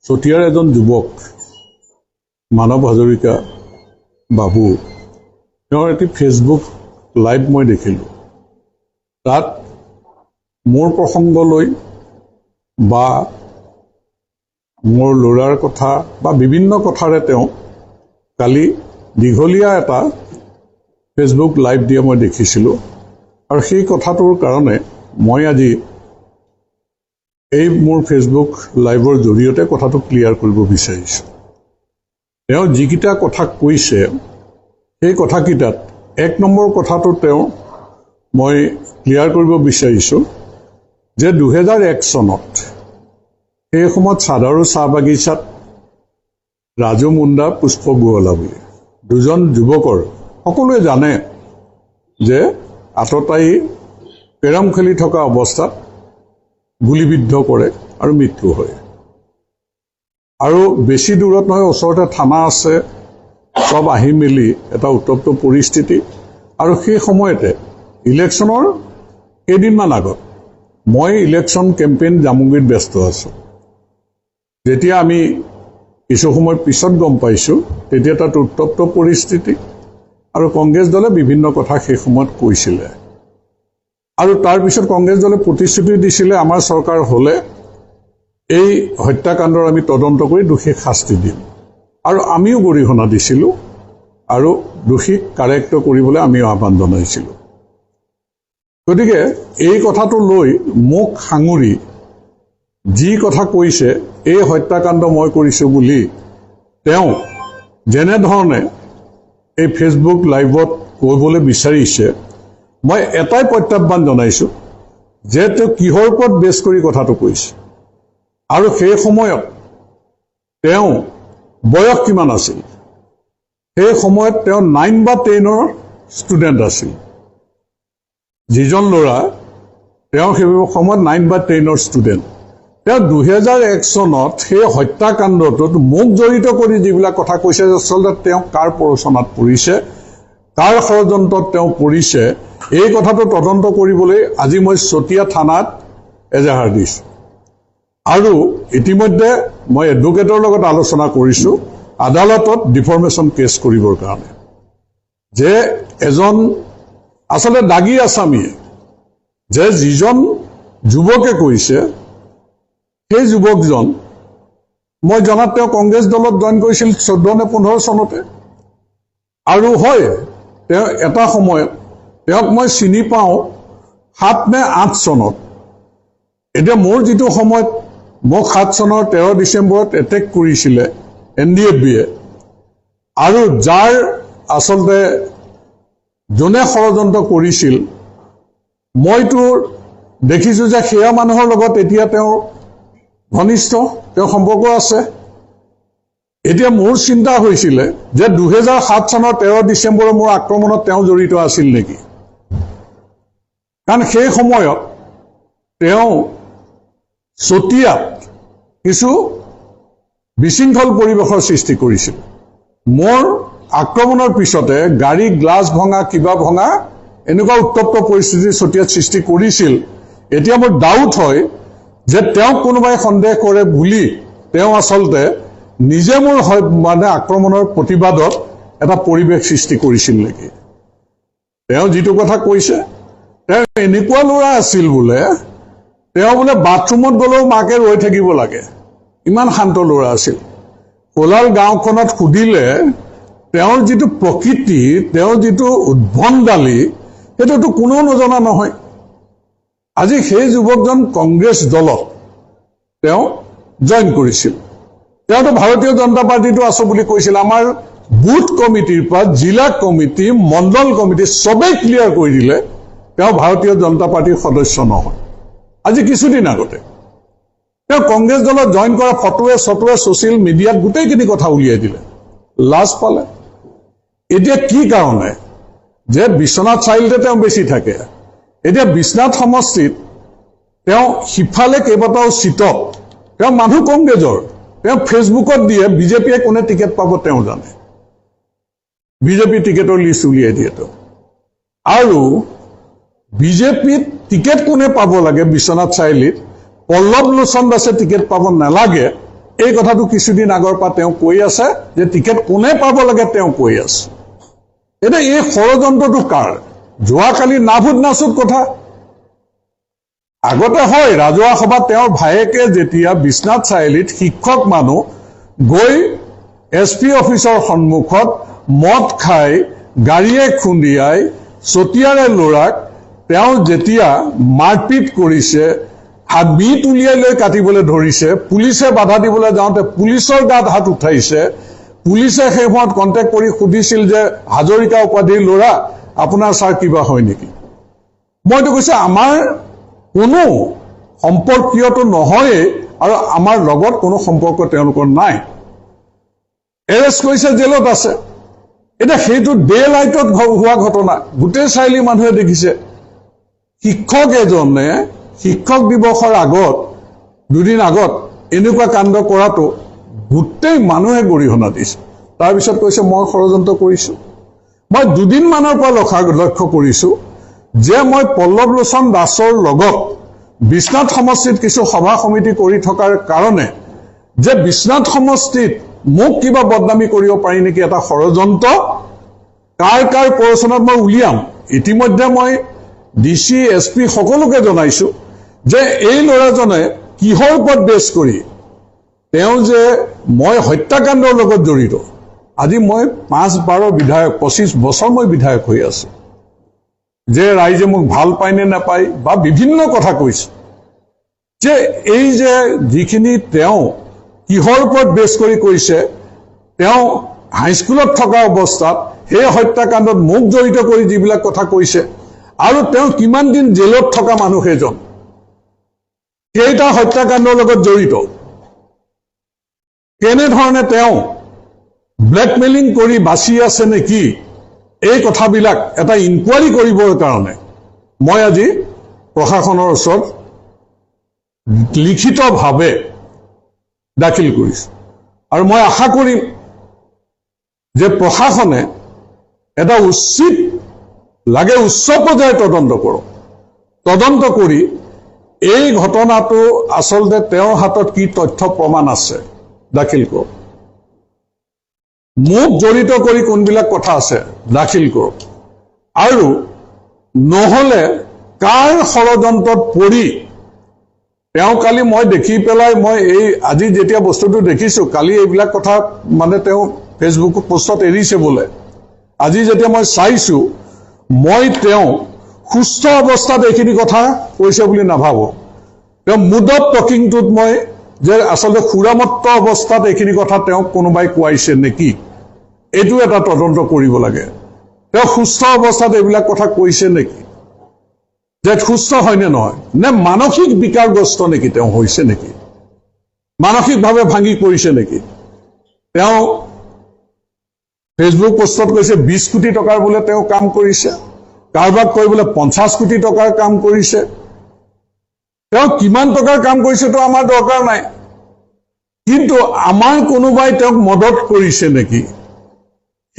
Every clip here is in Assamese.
চতিয়াৰ এজন যুৱক মানৱ হাজৰিকা বাবু তেওঁৰ এটি ফেচবুক লাইভ মই দেখিলোঁ। তাত মোৰ প্ৰসংগলৈ বা মোৰ ল'ৰাৰ কথা বা বিভিন্ন কথাৰে তেওঁ কালি দীঘলীয়া এটা ফেচবুক লাইভ দিয়া মই দেখিছিলোঁ। আৰু সেই কথাটোৰ কাৰণে মই আজি এই মোৰ ফেচবুক লাইভৰ জৰিয়তে কথাটো ক্লিয়াৰ কৰিব বিচাৰিছোঁ। তেওঁ যিকেইটা কথা কৈছে সেই কথাকেইটাত এক নম্বৰ কথাটো তেওঁ মই ক্লিয়াৰ কৰিব বিচাৰিছোঁ যে 2001 চনত সেই সময়ত সাধাৰু চাহ বাগিচাত ৰাজু মুণ্ডা, পুষ্প গোৱালা বুলি দুজন যুৱকৰ সকলোৱে জানে যে আততায়ী কেৰম খেলি থকা অৱস্থাত গুলিবিদ্ধ কৰে আৰু মৃত্যু হয়। আৰু বেছি দূৰত নহয়, ওচৰতে থানা আছে, সব আহি মেলি এটা উত্তপ্ত পৰিস্থিতি। আৰু সেই সময়তে ইলেকশ্যনৰ কেইদিনমান আগত মই ইলেকশ্যন কেম্পেইন জামুগুৰিত ব্যস্ত আছোঁ। যেতিয়া আমি কিছু সময় পিছত গম পাইছোঁ তেতিয়া তাত উত্তপ্ত পৰিস্থিতি আৰু কংগ্ৰেছ দলে বিভিন্ন কথা সেই সময়ত কৈছিলে। আৰু তাৰপিছত কংগ্ৰেছ দলে প্ৰতিশ্ৰুতি দিছিলে আমাৰ চৰকাৰ হ'লে এই হত্যাকাণ্ডৰ আমি তদন্ত কৰি দোষীক শাস্তি দিম। আৰু আমিও গৰিহণা দিছিলোঁ আৰু দোষীক কাৰেক্ট কৰিবলৈ আমিও আহ্বান জনাইছিলোঁ। গতিকে এই কথাটো লৈ মোক সাঙুৰি যি কথা কৈছে এই হত্যাকাণ্ড মই কৰিছোঁ বুলি তেওঁ যেনেধৰণে এই ফেচবুক লাইভত ক'বলৈ বিচাৰিছে, মই এটাই প্ৰত্যাহ্বান জনাইছোঁ যে তেওঁ কিহৰ ওপৰত বেছ কৰি কথাটো কৈছে আৰু সেই সময়ত তেওঁ বয়স কিমান আছিল। সেই সময়ত তেওঁ 9 বা 10ৰ ষ্টুডেণ্ট আছিল। যিজন ল'ৰা তেওঁ সেই সময়ত 9 বা 10ৰ ষ্টুডেণ্ট। তেওঁ 2001 চনত সেই হত্যাকাণ্ডটোত মোক জড়িত কৰি যিবিলাক কথা কৈছে, আচলতে তেওঁ কাৰ প্ৰৰোচনাত পৰিছে, কাৰ ষড়যন্ত্ৰত তেওঁ পৰিছে, এই কথাটো তদন্ত কৰিবলৈ আজি মই চতিয়া থানাত এজাহাৰ দিছোঁ। আৰু ইতিমধ্যে মই এডভোকেটৰ লগত আলোচনা কৰিছোঁ আদালতত ডিফৰ্মেশ্যন কেছ কৰিবৰ কাৰণে, যে এজন আচলতে দাগী আছামীয়ে যে যিজন যুৱকে কৈছে সেই যুৱকজন মই জনাত তেওঁ কংগ্ৰেছ দলত জইন কৰিছিল 14 নে 15 চনতে। আৰু হয় তেওঁ এটা সময়ত তেওঁক মই চিনি পাওঁ 7 নে 8 চনত। এতিয়া মোৰ যিটো সময়ত মোক 7 চনৰ 13 ডিচেম্বৰত এটেক কৰিছিলে NDFB-য়ে, আৰু যাৰ আচলতে যোনে ষড়যন্ত্ৰ কৰিছিল, মইতো দেখিছোঁ যে সেয়া মানুহৰ লগত এতিয়া তেওঁৰ ঘনিষ্ঠ, তেওঁৰ সম্পৰ্ক আছে। এতিয়া মোৰ চিন্তা হৈছিলে যে 2007 চনৰ 13 ডিচেম্বৰৰ মোৰ আক্ৰমণত তেওঁ জড়িত আছিল নেকি। কাৰণ সেই সময়ত তেওঁ চতিয়াত কিছু বিশৃংখল পৰিৱেশৰ সৃষ্টি কৰিছিল। মোৰ আক্ৰমণৰ পিছতে গাড়ী গ্লাছ ভঙা, কিবা ভঙা, এনেকুৱা উত্তপ্ত পৰিস্থিতি চতিয়াত সৃষ্টি কৰিছিল। এতিয়া মোৰ ডাউট হয় যে তেওঁক কোনোবাই সন্দেহ কৰে বুলি তেওঁ আচলতে নিজে মোৰ মানে আক্ৰমণৰ প্ৰতিবাদত এটা পৰিৱেশ সৃষ্টি কৰিছিল নেকি। তেওঁ যিটো কথা কৈছে, তেওঁ এনেকুৱা ল'ৰা আছিল বোলে, তেওঁ বোলে বাথৰুমত গ'লেও মাকে ৰৈ থাকিব লাগে, ইমান শান্ত ল'ৰা আছিল। কোলাল গাঁওখনত সুধিলে তেওঁৰ যিটো প্ৰকৃতি, তেওঁৰ যিটো উদ্ভণ্ডালি, সেইটোতো কোনেও নজনা নহয়। আজি সেই যুৱকজন কংগ্ৰেছ দলত তেওঁ জইন কৰিছিল। তেওঁতো ভাৰতীয় জনতা পাৰ্টিটো আছো বুলি কৈছিল। আমাৰ বুথ কমিটিৰ পৰা জিলা কমিটি, মণ্ডল কমিটি চবেই ক্লিয়াৰ কৰি দিলে তেওঁ ভাৰতীয় জনতা পাৰ্টিৰ সদস্য নহয়। আজি কিছুদিন আগতে তেওঁ কংগ্ৰেছ দলত জইন কৰা ফটোৱে ছচিয়েল মিডিয়াত গোটেইখিনি কথা উলিয়াই দিলে, লাজ পালে। এতিয়া কি কাৰণে যে বিশ্বনাথ চাৰিআলিতে তেওঁ বেছি থাকে। এতিয়া বিশ্বনাথ সমষ্টিত তেওঁ সিফালে কেইবাটাও চিটত তেওঁ মানুহ কংগ্ৰেছৰ, তেওঁ ফেচবুকত দিয়ে বিজেপিয়ে কোনে টিকেট পাব তেওঁ জানে, বিজেপি টিকেটৰ লিষ্ট উলিয়াই দিয়ে তেওঁ। আৰু বিজেপিত টিকেট কোনে পাব লাগে বিশ্বনাথ চাৰিআলিত, পল্লৱ লোচন দাসে টিকেট পাব নালাগে, এই কথাটো কিছুদিন আগৰ পৰা তেওঁ কৈ আছে যে টিকেট কোনে পাব লাগে তেওঁ কৈ আছে। এতিয়া এই ষড়যন্ত্ৰটো কাৰ? যোৱাকালি নাভুত নাচুত কথা। আগতে হয় ৰাজহুৱা সভাত তেওঁৰ ভায়েকে যেতিয়া বিশ্বনাথ চাৰিআলিত শিক্ষক মানুহ গৈ SP অফিচৰ সন্মুখত মদ খাই গাড়ীয়ে খুন্দিয়াই চতিয়াৰে ল'ৰাক তেওঁ যেতিয়া মাৰপিট কৰিছে, বিট উলিয়াই লৈ কাটিবলৈ ধৰিছে, পুলিচে বাধা দিবলৈ যাওঁতে পুলিচৰ গাত হাত উঠাইছে। পুলিচে সেই সময়ত কণ্টেক্ট কৰি সুধিছিল যে হাজৰিকা উপাধিৰ ল'ৰা আপোনাৰ ছাৰ কিবা হয় নেকি? মইতো কৈছো আমাৰ কোনো সম্পৰ্কীয়তো নহয়েই আৰু আমাৰ লগত কোনো সম্পৰ্ক তেওঁলোকৰ নাই। এৰেষ্ট কৰিছে, জেলত আছে। এতিয়া সেইটো ডে লাইটত হোৱা ঘটনা গোটেই চাৰিআলি মানুহে দেখিছে। শিক্ষক এজনে শিক্ষক দিৱসৰ আগত দুদিন আগত এনেকুৱা কাণ্ড কৰাটো গোটেই মানুহে গৰিহণা দিছে। তাৰপিছত কৈছে মই ষড়যন্ত্ৰ কৰিছো। মই দুদিনমানৰ পৰা লক্ষ্য কৰিছো যে মই পল্লৱলোচন দাসৰ লগত বিশ্বনাথ সমষ্টিত কিছু সভা সমিতি কৰি থকাৰ কাৰণে যে বিশ্বনাথ সমষ্টিত মোক কিবা বদনামি কৰিব পাৰি নেকি এটা ষড়যন্ত্ৰ কাৰ কাৰ প্ৰৰোচনাত মই উলিয়াম। ইতিমধ্যে মই DC SP সকলোকে জনাইছো যে এই ল'ৰাজনে কিহৰ ওপৰত বেছ কৰি তেওঁ যে মই হত্যাকাণ্ডৰ লগত জড়িত। আজি মই 5-12 বিধায়ক 25 বছৰ মই বিধায়ক হৈ আছো, যে ৰাইজে মোক ভাল পায় নে নাপায় বা বিভিন্ন কথা কৈছে, যে এই যে যিখিনি তেওঁ কিহৰ ওপৰত বেছ কৰি কৈছে, তেওঁ হাইস্কুলত থকা অৱস্থাত সেই হত্যাকাণ্ডত মোক জড়িত কৰি যিবিলাক কথা কৈছে আৰু তেওঁ কিমান দিন জেলত থকা মানুহ এজন কেইটা হত্যাকাণ্ডৰ লগত জড়িত, কেনেধৰণে তেওঁ ব্লেকমেইলিং কৰি বাচি আছে নেকি, এই কথাবিলাক এটা ইনকুৱাৰী কৰিবৰ কাৰণে মই আজি প্ৰশাসনৰ ওচৰত লিখিতভাৱে দাখিল কৰিছো। আৰু মই আশা কৰিম যে প্ৰশাসনে এটা উচ্চ পৰ্যায়ৰ তদন্ত কৰক। তদন্ত কৰি এই ঘটনাটো আচলতে তেওঁৰ হাতত কি তথ্য প্ৰমাণ আছে দাখিল কৰক। মোক জড়িত কৰি কোনবিলাক কথা আছে দাখিল কৰক। আৰু নহলে কাৰ ষড়যন্ত্ৰত পৰি তেওঁ কালি মই দেখি পেলাই মই এই আজি যেতিয়া বস্তুটো দেখিছো, কালি এইবিলাক কথা মানে তেওঁ ফেচবুক পোষ্টত এৰিছে বোলে। আজি যেতিয়া মই চাইছো মই তেওঁ সুস্থ অৱস্থাত এইখিনি কথা কৈছে বুলি নাভাবো। তেওঁ মুড অফ টকিংটোত মই যে আচলতে সুৰামত্ত অৱস্থাত এইখিনি কথা তেওঁক কোনোবাই কোৱাইছে নেকি, এইটো এটা তদন্ত কৰিব লাগে। তেওঁ সুস্থ অৱস্থাত এইবিলাক কথা কৈছে নেকি, যে সুস্থ হয়নে নহয়, নে মানসিক বিকাৰগ্ৰস্ত নেকি, তেওঁ হৈছে নেকি, মানসিকভাৱে ভাঙি পৰিছে নেকি। তেওঁ ফেচবুক পোষ্টত কৈছে 20 কোটি টকাৰ বোলে তেওঁ কাম কৰিছে, কাৰোবাক কৈ বোলে 50 কোটি টকাৰ কাম কৰিছে। তেওঁ কিমান টকাৰ কাম কৰিছেতো আমাৰ দৰকাৰ নাই, কিন্তু আমাৰ কোনোবাই তেওঁক মদত কৰিছে নেকি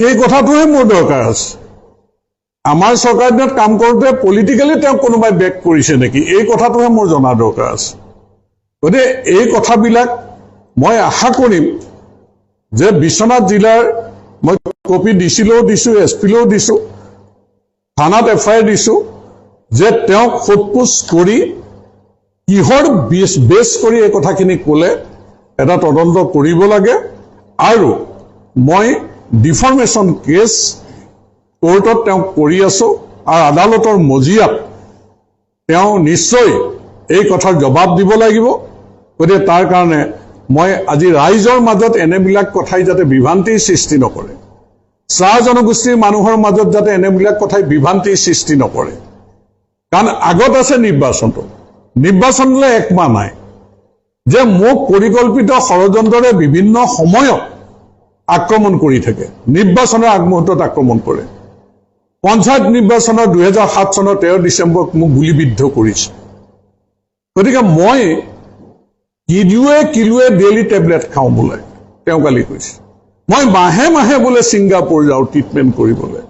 সেই কথাটোহে মোৰ দৰকাৰ আছে। আমাৰ চৰকাৰ দিনত কাম কৰোঁতে পলিটিকেলি তেওঁক কোনোবাই বেক কৰিছে নেকি এই কথাটোহে মোৰ জনাৰ দৰকাৰ আছে। গতিকে এই কথাবিলাক মই আশা কৰিম যে বিশ্বনাথ জিলাৰ মই কপি ডিচিলৈও দিছো, SP-লৈও দিছো, থানাত FIR দিছো, যে তেওঁক সোধপোছ কৰি কিহৰ বেছ কৰি এই কথাখিনি ক'লে এটা তদন্ত কৰিব লাগে। আৰু মই ডিফৰ্মেশ্যন কেছ কোৰ্টত তেওঁক কৰি আছো আৰু আদালতৰ মজিয়াত তেওঁ নিশ্চয় এই কথাৰ জবাব দিব লাগিব। গতিকে তাৰ কাৰণে মই আজি ৰাইজৰ মাজত এনেবিলাক কথাই যাতে বিভ্ৰান্তিৰ সৃষ্টি নকৰে, চাহ জনগোষ্ঠীৰ মানুহৰ মাজত যাতে এনেবিলাক কথাই বিভ্ৰান্তিৰ সৃষ্টি নকৰে। কাৰণ আগত আছে নিৰ্বাচনলৈ 1 মাহ নাই, যে মোক পৰিকল্পিত ষড়যন্ত্ৰৰে বিভিন্ন সময়ত আক্ৰমণ কৰি থাকে, নিৰ্বাচনৰ আগমুহূৰ্তত আক্ৰমণ কৰে। পঞ্চায়ত নিৰ্বাচনৰ 2007 চনৰ 13 ডিচেম্বৰত মোক গুলিবিদ্ধ কৰিছে। গতিকে মই কিলোৱে ডেইলি টেবলেট খাওঁ বোলে তেওঁ কালি কৈছে। মই মাহে মাহে বোলে ছিংগাপুৰ যাওঁ ট্ৰিটমেণ্ট কৰিবলৈ।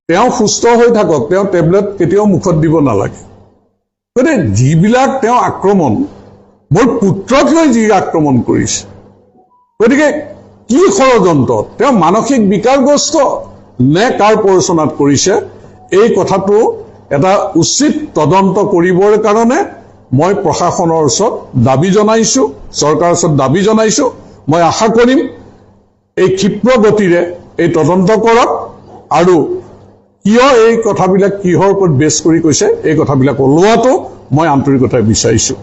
তেওঁ সুস্থ হৈ থাকক, তেওঁ টেবলেট কেতিয়াও মুখত দিব নালাগে। গতিকে যিবিলাক তেওঁ আক্ৰমণ মোৰ পুত্ৰক লৈ যি আক্ৰমণ কৰিছে গতিকে কি ষড়যন্ত্ৰ তেওঁ মানসিক বিকাৰগ্ৰস্ত নে কাৰ প্ৰৰোচনাত কৰিছে এই কথাটো এটা উচিত তদন্ত কৰিবৰ কাৰণে মই প্ৰশাসনৰ ওচৰত দাবী জনাইছো চৰকাৰৰ ওচৰত দাবী জনাইছো মই আশা কৰিম এই ক্ষিপ্ৰ গতিৰে এই তদন্ত কৰক আৰু কিয় এই কথাবিলাক কিহৰ ওপৰত বেছ কৰি কৈছে এই কথাবিলাক ওলোৱাটো মই আন্তৰিকতাৰে বিচাৰিছো